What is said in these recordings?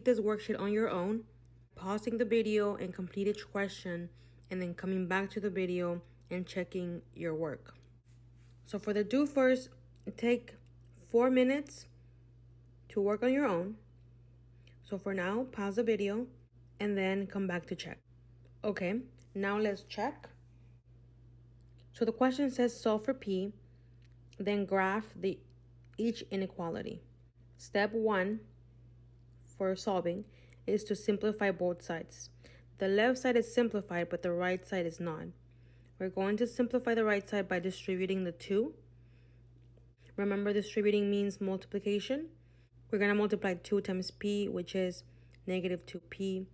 complete this worksheet on your own, pausing the video and complete each question, and then coming back to the video and checking your work. So for the do first, take 4 minutes to work on your own. So for now, pause the video and then come back to check. Okay, now let's check. So the question says solve for P, then graph each inequality. Step 1 for solving is to simplify both sides. The left side is simplified, but the right side is not. We're going to simplify the right side by distributing the 2. Remember, distributing means multiplication. We're going to multiply 2 times P, which is negative 2P.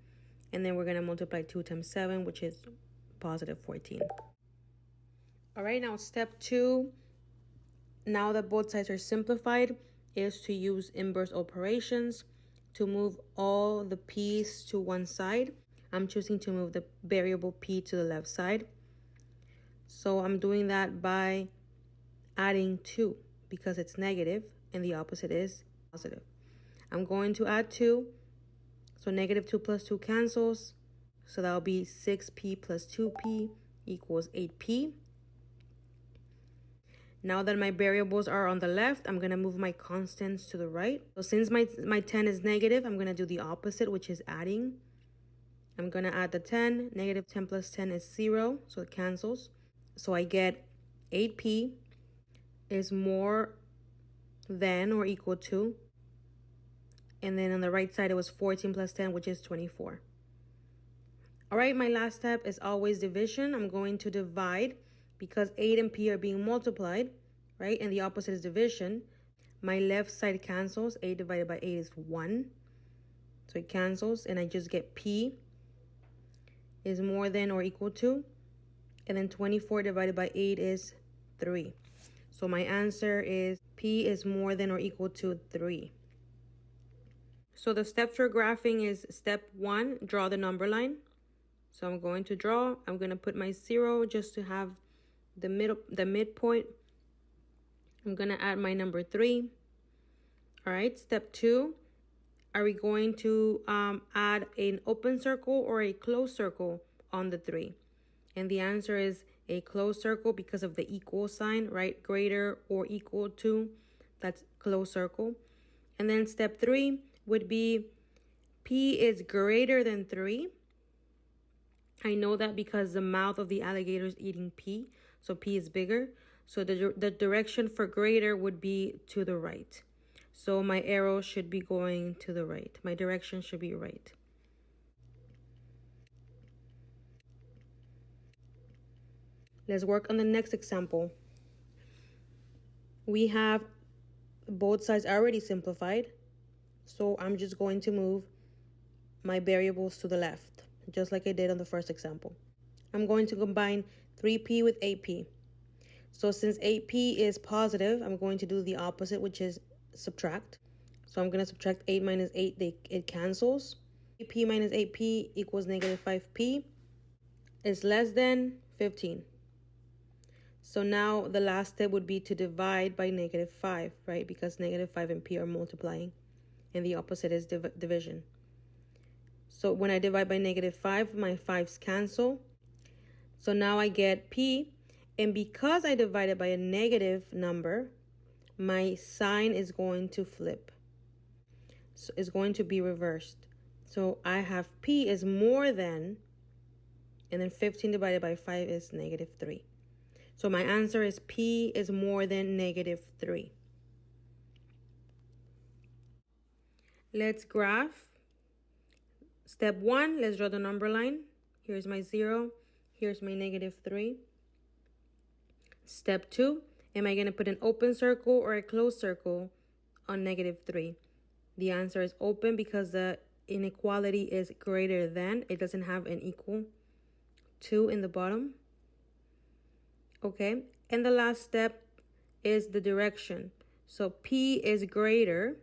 And then we're going to multiply 2 times 7, which is positive 14. All right, now step 2, now that both sides are simplified, is to use inverse operations to move all the P's to one side. I'm choosing to move the variable P to the left side. So I'm doing that by adding 2 because it's negative and the opposite is positive. I'm going to add 2. So negative 2 plus 2 cancels. So that'll be 6P plus 2P equals 8P. Now that my variables are on the left, I'm going to move my constants to the right. So since my 10 is negative, I'm going to do the opposite, which is adding. I'm going to add the 10. Negative 10 plus 10 is 0, so it cancels. So I get 8P is more than or equal to. And then on the right side, it was 14 plus 10, which is 24. All right, my last step is always division. I'm going to divide because 8 and P are being multiplied, right? And the opposite is division. My left side cancels. 8 divided by 8 is 1. So it cancels, and I just get P is more than or equal to. And then 24 divided by 8 is 3. So my answer is P is more than or equal to 3. So the steps for graphing is step 1, draw the number line. So I'm going to draw. I'm going to put my 0 just to have the midpoint. I'm going to add my number 3. All right, step 2. Are we going to add an open circle or a closed circle on the 3? And the answer is a closed circle because of the equal sign, right? Greater or equal to, that's closed circle. And then step 3 would be P is greater than 3. I know that because the mouth of the alligator is eating P, so P is bigger. So the direction for greater would be to the right. So my arrow should be going to the right. My direction should be right. Let's work on the next example. We have both sides already simplified. So I'm just going to move my variables to the left, just like I did on the first example. I'm going to combine 3P with 8P. So since 8P is positive, I'm going to do the opposite, which is subtract. So I'm going to subtract 8 minus 8, it cancels. 8P minus 8P equals negative 5P is less than 15. So now the last step would be to divide by negative 5, right? Because negative 5 and P are multiplying, and the opposite is division. So when I divide by negative 5, my 5's cancel. So now I get P. And because I divided by a negative number, my sign is going to flip. So it's going to be reversed. So I have P is more than, and then 15 divided by 5 is negative 3. So my answer is P is more than negative 3. Let's graph. Step 1, let's draw the number line. Here's my 0. Here's my negative 3. Step 2, am I going to put an open circle or a closed circle on negative 3? The answer is open because the inequality is greater than. It doesn't have an equal to in the bottom. Okay, and the last step is the direction. So P is greater,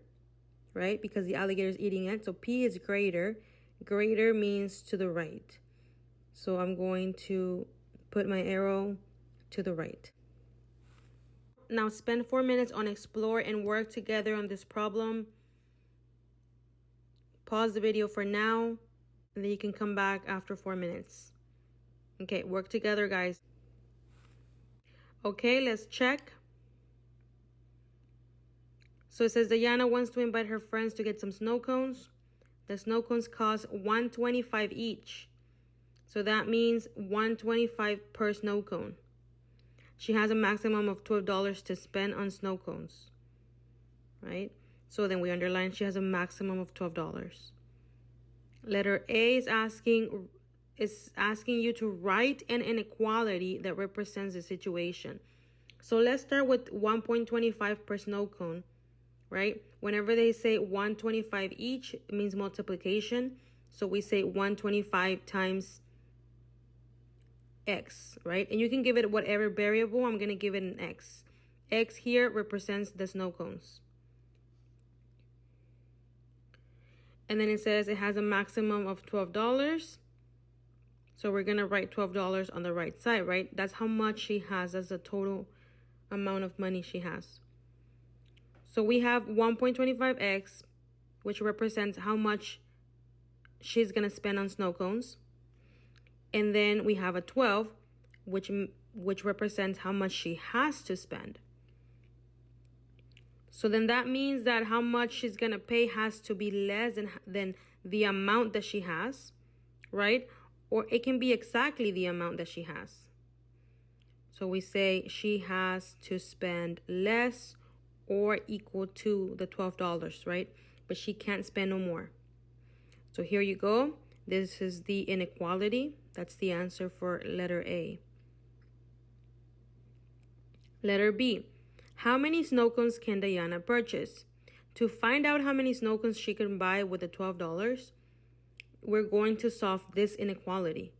right? Because the alligator is eating it. So P is greater. Greater means to the right. So I'm going to put my arrow to the right. Now spend 4 minutes on explore and work together on this problem. Pause the video for now, and then you can come back after 4 minutes. Okay, work together, guys. Okay, let's check. So it says Diana wants to invite her friends to get some snow cones. The snow cones cost $125 each. So that means $125 per snow cone. She has a maximum of $12 to spend on snow cones, right? So then we underline she has a maximum of $12. Letter A is asking you to write an inequality that represents the situation. So let's start with 1.25 per snow cone, right? Whenever they say 125 each, it means multiplication. So we say 125 times X, right? And you can give it whatever variable. I'm going to give it an X. X here represents the snow cones. And then it says it has a maximum of $12. So we're going to write $12 on the right side, right? That's how much she has. That's the total amount of money she has. So we have 1.25x, which represents how much she's going to spend on snow cones. And then we have a 12, which represents how much she has to spend. So then that means that how much she's going to pay has to be less than the amount that she has, right? Or it can be exactly the amount that she has. So we say she has to spend less or equal to the $12, right? But she can't spend no more. So here you go. This is the inequality. That's the answer for letter A. Letter B. How many snow cones can Diana purchase? To find out how many snow cones she can buy with the $12, we're going to solve this inequality.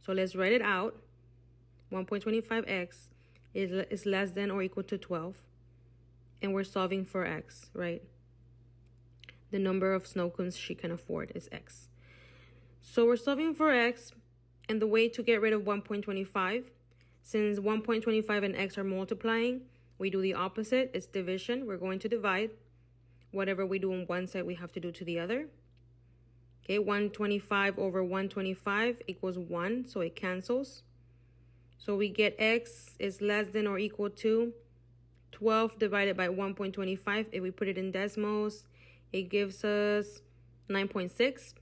So let's write it out. 1.25x is less than or equal to 12. And we're solving for x, right? The number of snow cones she can afford is x. So we're solving for x, and the way to get rid of 1.25, since 1.25 and x are multiplying, we do the opposite. It's division. We're going to divide. Whatever we do on one side, we have to do to the other. Okay, 125 over 125 equals 1, so it cancels. So we get x is less than or equal to 12 divided by 1.25. If we put it in decimals, it gives us 9.6.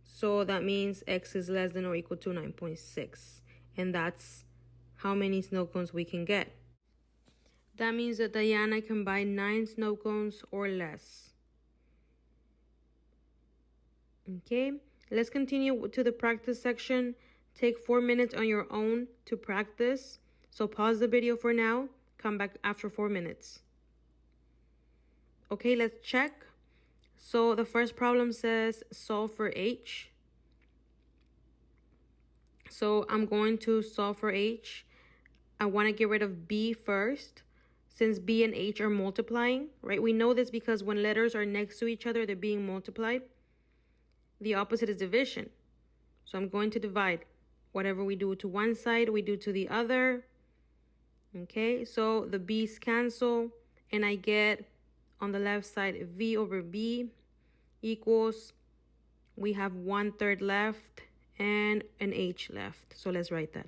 So that means x is less than or equal to 9.6. And that's how many snow cones we can get. That means that Diana can buy 9 snow cones or less. Okay, let's continue to the practice section. Take 4 minutes on your own to practice. So pause the video for now. Come back after 4 minutes. Okay, let's check. So the first problem says solve for h. So I'm going to solve for h. I want to get rid of b first, since b and h are multiplying, right? We know this because when letters are next to each other, they're being multiplied. The opposite is division. So I'm going to divide. Whatever we do to one side, we do to the other. Okay, so the b's cancel, and I get on the left side v over b equals, we have 1/3 left and an h left. So let's write that.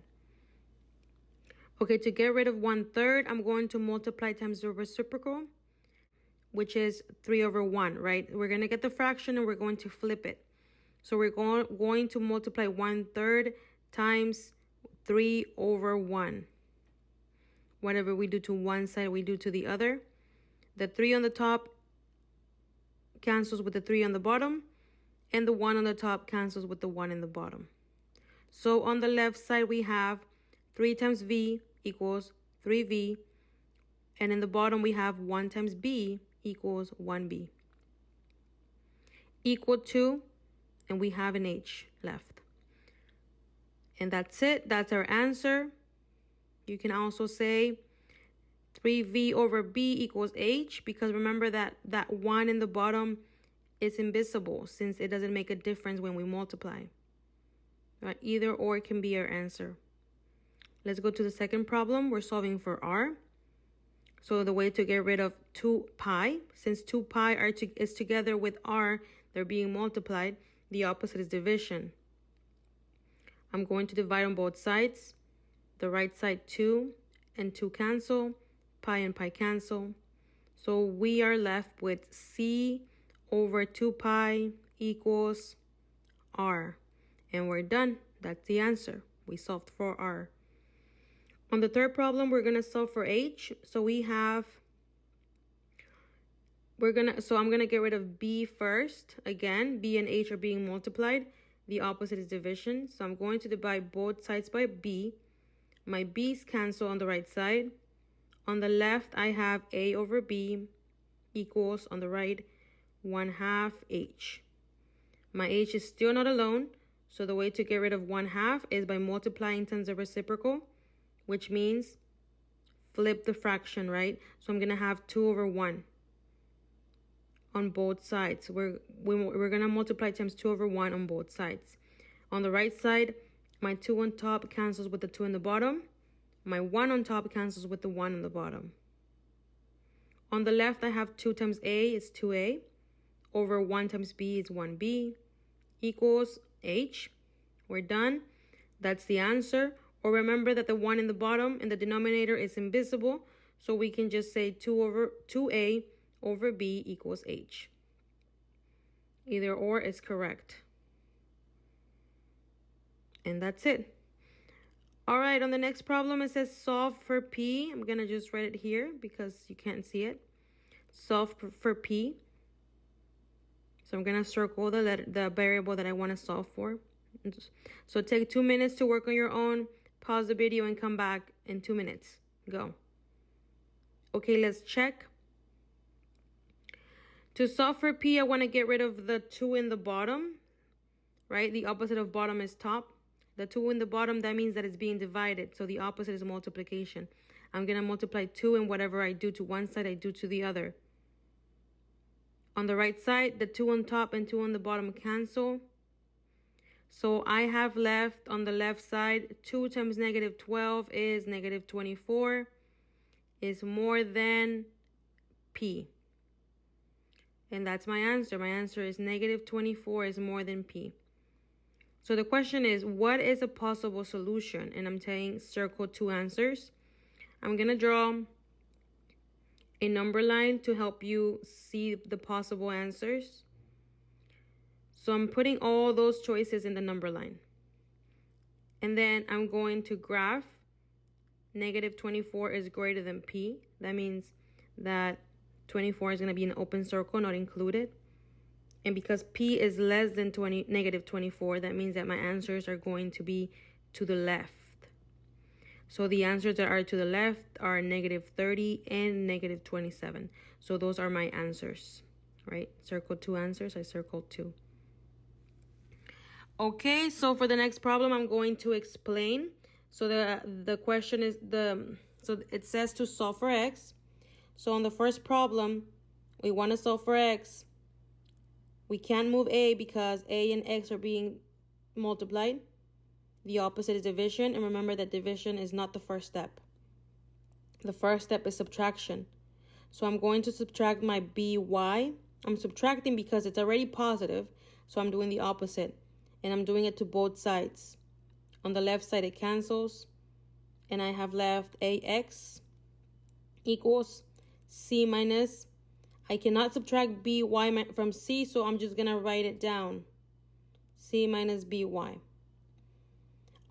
Okay, to get rid of 1/3, I'm going to multiply times the reciprocal, which is 3 over 1, right? We're going to get the fraction and we're going to flip it. So we're going to multiply 1/3 times 3 over 1. Whatever we do to one side, we do to the other. The 3 on the top cancels with the 3 on the bottom, and the 1 on the top cancels with the 1 in the bottom. So on the left side, we have 3 times v equals 3v, and in the bottom, we have 1 times b equals 1b. Equal to, and we have an h left. And that's it. That's our answer. You can also say 3v over b equals h, because remember that 1 in the bottom is invisible since it doesn't make a difference when we multiply. Right? Either or can be our answer. Let's go to the second problem. We're solving for r. So the way to get rid of 2 pi, since 2 pi is together with r, they're being multiplied, the opposite is division. I'm going to divide on both sides. The right side 2 and 2 cancel, pi and pi cancel. So we are left with c over 2 pi equals r. And we're done. That's the answer. We solved for r. On the third problem, we're going to solve for h. So I'm going to get rid of b first. Again, b and h are being multiplied. The opposite is division. So I'm going to divide both sides by b. My b's cancel on the right side. On the left, I have a over b equals, on the right, 1/2 h. My h is still not alone, so the way to get rid of 1/2 is by multiplying times the reciprocal, which means flip the fraction, right? So I'm going to have 2 over 1 on both sides. We're going to multiply times 2 over 1 on both sides. On the right side, my 2 on top cancels with the 2 in the bottom. My 1 on top cancels with the 1 on the bottom. On the left, I have 2 times a is 2a over 1 times b is 1b equals h. We're done. That's the answer. Or remember that the 1 in the bottom in the denominator is invisible, so we can just say 2a over b equals h. Either or is correct. And that's it. All right, on the next problem, it says solve for p. I'm going to just write it here because you can't see it. Solve for p. So I'm going to circle the variable that I want to solve for. So take 2 minutes to work on your own. Pause the video and come back in 2 minutes. Go. Okay, let's check. To solve for p, I want to get rid of the 2 in the bottom, right? The opposite of bottom is top. The 2 in the bottom, that means that it's being divided. So the opposite is multiplication. I'm going to multiply 2, and whatever I do to one side, I do to the other. On the right side, the 2 on top and 2 on the bottom cancel. So I have left on the left side, 2 times negative 12 is negative 24, is more than p. And that's my answer. My answer is negative 24 is more than p. So the question is, what is a possible solution? And I'm saying circle 2 answers. I'm going to draw a number line to help you see the possible answers. So I'm putting all those choices in the number line. And then I'm going to graph negative 24 is greater than p. That means that 24 is going to be an open circle, not included. And because p is less than negative 24, that means that my answers are going to be to the left. So the answers that are to the left are negative 30 and negative 27. So those are my answers, right? Circle 2 answers. I circled 2. Okay, so for the next problem, I'm going to explain. So the question is so it says to solve for x. So on the first problem, we want to solve for x. We can't move a because a and x are being multiplied. The opposite is division, and remember that division is not the first step. The first step is subtraction. So I'm going to subtract my by. I'm subtracting because it's already positive, so I'm doing the opposite. And I'm doing it to both sides. On the left side, it cancels. And I have left ax equals c minus. I cannot subtract by from c, so I'm just going to write it down. C minus by.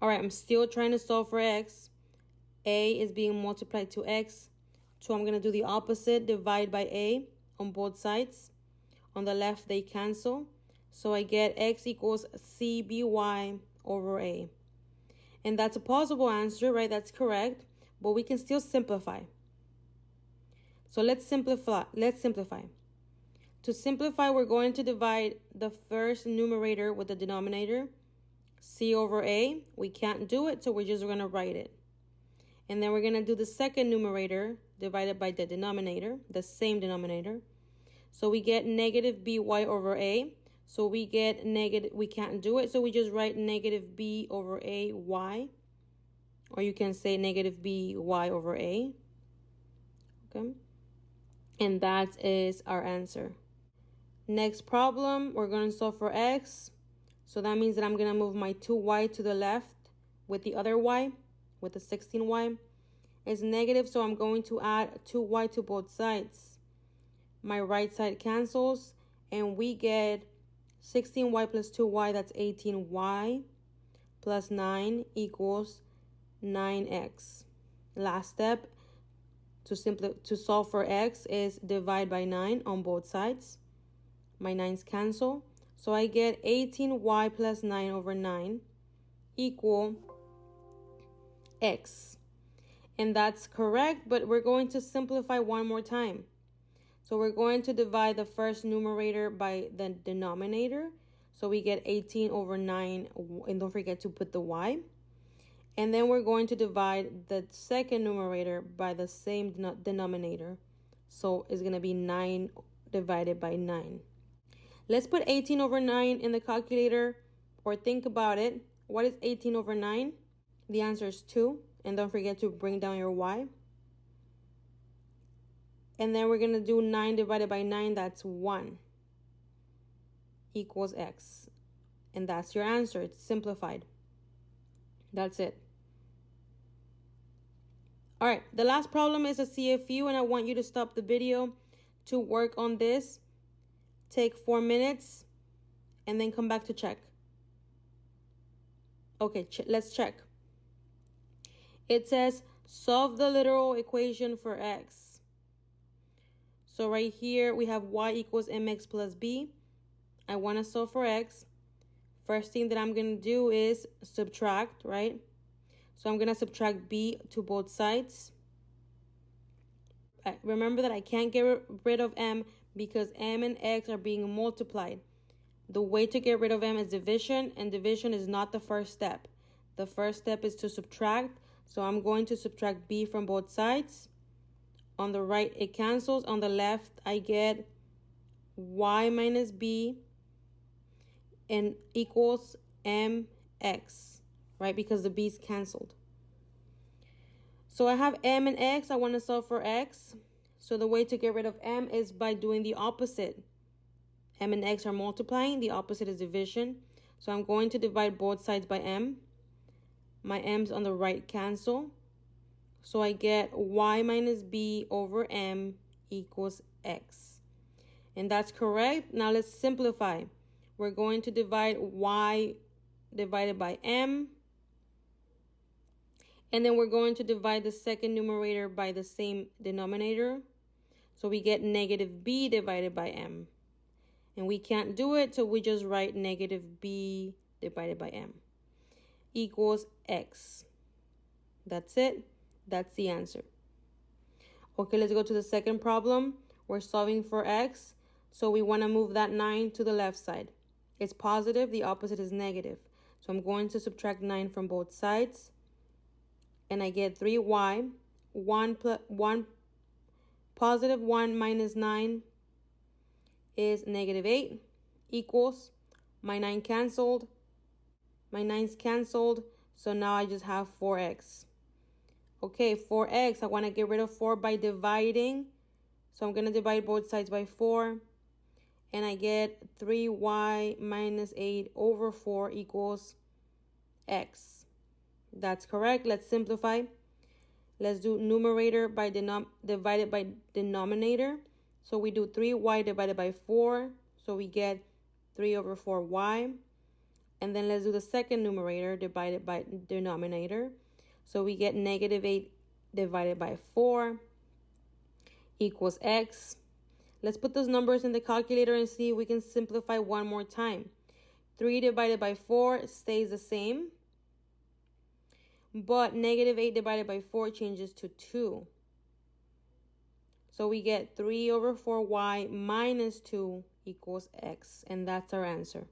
All right, I'm still trying to solve for x. A is being multiplied to x. So I'm going to do the opposite, divide by a on both sides. On the left, they cancel. So I get x equals c by over a. And that's a possible answer, right? That's correct. But we can still simplify. So let's simplify. To simplify, we're going to divide the first numerator with the denominator. C over a. We can't do it, so we're just going to write it. And then we're going to do the second numerator divided by the denominator, the same denominator. So we get negative by over a. So we get negative, we can't do it, so we just write negative b over a y. Or you can say negative by over a. Okay. And that is our answer. Next problem, we're going to solve for x. So that means that I'm going to move my 2y to the left with the other y, with the 16y. It's negative, so I'm going to add 2y to both sides. My right side cancels, and we get 16y plus 2y, that's 18y, plus 9 equals 9x. Last step to solve for x is divide by 9 on both sides. My 9's cancel. So I get 18y plus 9 over 9 equal x. And that's correct, but we're going to simplify one more time. So we're going to divide the first numerator by the denominator. So we get 18 over 9, and don't forget to put the y. And then we're going to divide the second numerator by the same denominator. So it's going to be 9 divided by 9. Let's put 18 over 9 in the calculator, or think about it. What is 18 over 9? The answer is 2. And don't forget to bring down your y. And then we're going to do 9 divided by 9. That's 1 equals x. And that's your answer. It's simplified. That's it. All right. The last problem is a CFU, and I want you to stop the video to work on this. Take 4 minutes and then come back to check. Okay, let's check. It says solve the literal equation for x. So right here we have y equals mx plus b. I want to solve for x. First thing that I'm going to do is subtract, right? So I'm going to subtract b to both sides. Remember that I can't get rid of m because m and x are being multiplied. The way to get rid of m is division, and division is not the first step. The first step is to subtract. So I'm going to subtract b from both sides. On the right, it cancels. On the left, I get y minus b and equals mx, right? Because the b's canceled. So I have m and x. I want to solve for x. So the way to get rid of m is by doing the opposite. M and x are multiplying. The opposite is division. So I'm going to divide both sides by m. My m's on the right cancel. So I get y minus b over m equals x. And that's correct. Now let's simplify. We're going to divide y divided by m. And then we're going to divide the second numerator by the same denominator. So we get negative b divided by m. And we can't do it, so we just write negative b divided by m equals x. That's it. That's the answer. Okay, let's go to the second problem. We're solving for x. So we want to move that 9 to the left side. It's positive. The opposite is negative. So I'm going to subtract 9 from both sides. And I get 3y. 1 positive 1 minus 9 is negative 8 equals, my 9 canceled. My 9's canceled. So now I just have 4x. Okay, 4x. I want to get rid of 4 by dividing. So I'm going to divide both sides by 4. And I get 3y minus 8 over 4 equals x. That's correct. Let's simplify. Let's do numerator by divided by denominator. So we do 3y divided by 4. So we get 3 over 4y. And then let's do the second numerator divided by denominator. So we get negative 8 divided by 4 equals x. Let's put those numbers in the calculator and see if we can simplify one more time. 3 divided by 4 stays the same. But negative 8 divided by 4 changes to 2. So we get 3 over 4y minus 2 equals x. And that's our answer.